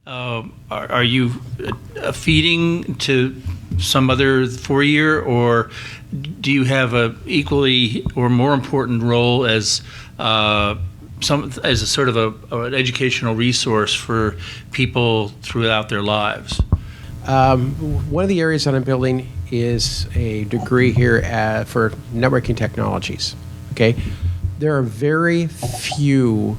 Are you feeding to some other 4-year, or do you have a equally or more important role as a sort of an educational resource for people throughout their lives? One of the areas that I'm building is a degree here for networking technologies. Okay, there are very few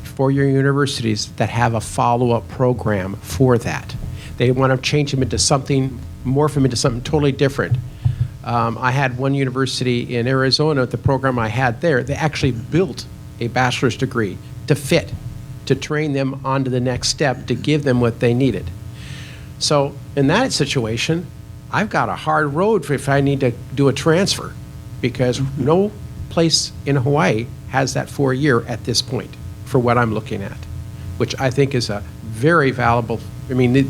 four-year universities that have a follow-up program for that. They want to change them into something, morph them into something totally different. I had one university in Arizona, the program I had there, they actually built a bachelor's degree to fit, to train them onto the next step, to give them what they needed. So in that situation, I've got a hard road for if I need to do a transfer, because no place in Hawaii has that 4-year at this point for what I'm looking at, which I think is a very valuable, I mean,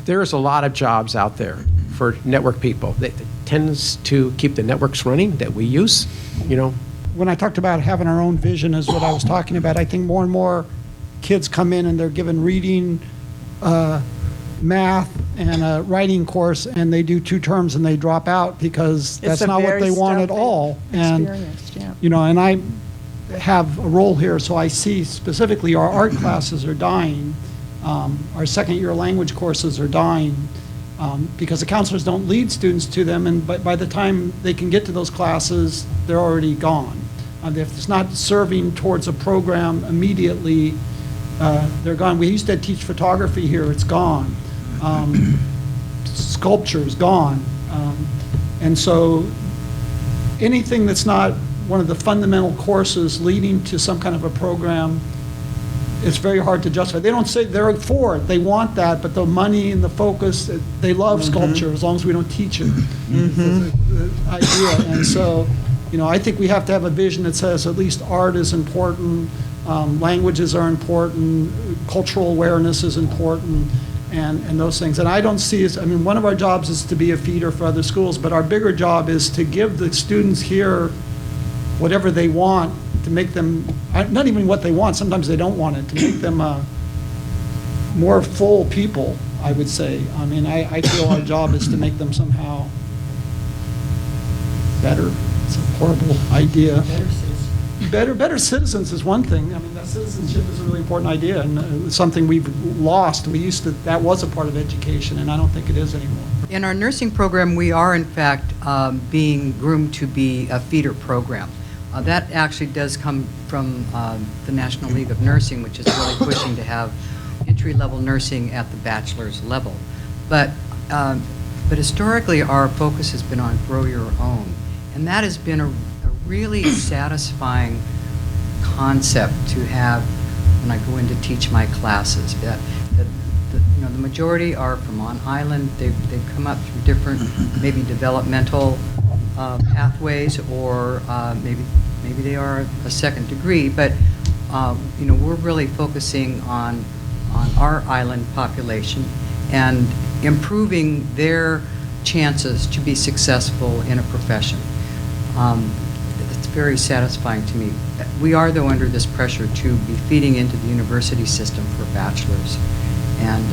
there's a lot of jobs out there for network people that tends to keep the networks running that we use, you know. When I talked about having our own vision is what I was talking about. I think more and more kids come in and they're given reading, math, and a writing course, and they do 2 terms and they drop out because that's not what they want at all. And, yeah. you know, and I have a role here, so I see specifically our art classes are dying. Our second-year language courses are dying because the counselors don't lead students to them, and by the time they can get to those classes, they're already gone. If it's not serving towards a program immediately, they're gone. We used to teach photography here, it's gone. Sculpture is gone. And so anything that's not one of the fundamental courses leading to some kind of a program, it's very hard to justify. They don't say they're for it, they want that, but the money and the focus, they love sculpture as long as we don't teach it. The idea. And so, you know, I think we have to have a vision that says at least art is important, languages are important, cultural awareness is important, and those things. And I don't see as, I mean, one of our jobs is to be a feeder for other schools, but our bigger job is to give the students here whatever they want, to make them, not even what they want, sometimes they don't want it, to make them more full people, I would say. I mean, I feel our job is to make them somehow better. It's a horrible idea. Better citizens is one thing. I mean, that citizenship is a really important idea, and something we've lost. We used to, that was a part of education, and I don't think it is anymore. In our nursing program, we are in fact being groomed to be a feeder program. That actually does come from the National League of Nursing, which is really pushing to have entry-level nursing at the bachelor's level. But historically, our focus has been on grow your own, and that has been a really satisfying concept to have when I go in to teach my classes. You know, the majority are from on island. They've come up through different, maybe developmental pathways, or maybe they are a second degree, but you know, we're really focusing on our island population and improving their chances to be successful in a profession. It's very satisfying to me. We are, though, under this pressure to be feeding into the university system for bachelors, and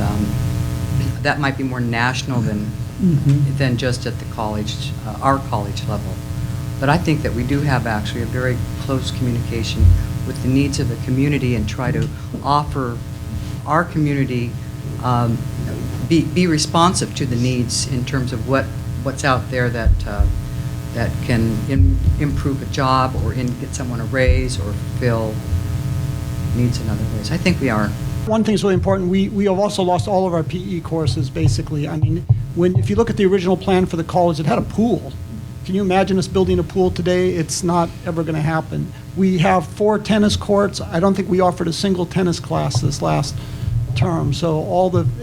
that might be more national than just at the college, our college level. But I think that we do have actually a very close communication with the needs of the community and try to offer our community, be responsive to the needs in terms of what's out there that can improve a job or get someone a raise or fill needs in other ways. I think we are. One thing is really important. We have also lost all of our PE courses, basically. I mean, if you look at the original plan for the college, it had a pool. Can you imagine us building a pool today? It's not ever going to happen. We have 4 tennis courts. I don't think we offered a single tennis class this last term. So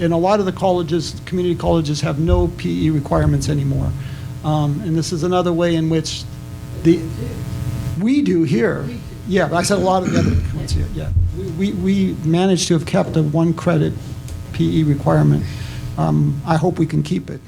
and a lot of the colleges, community colleges, have no PE requirements anymore. And this is another way in which we do here. Yeah, I said a lot of the other ones here. Yeah, we managed to have kept a 1-credit PE requirement. I hope we can keep it.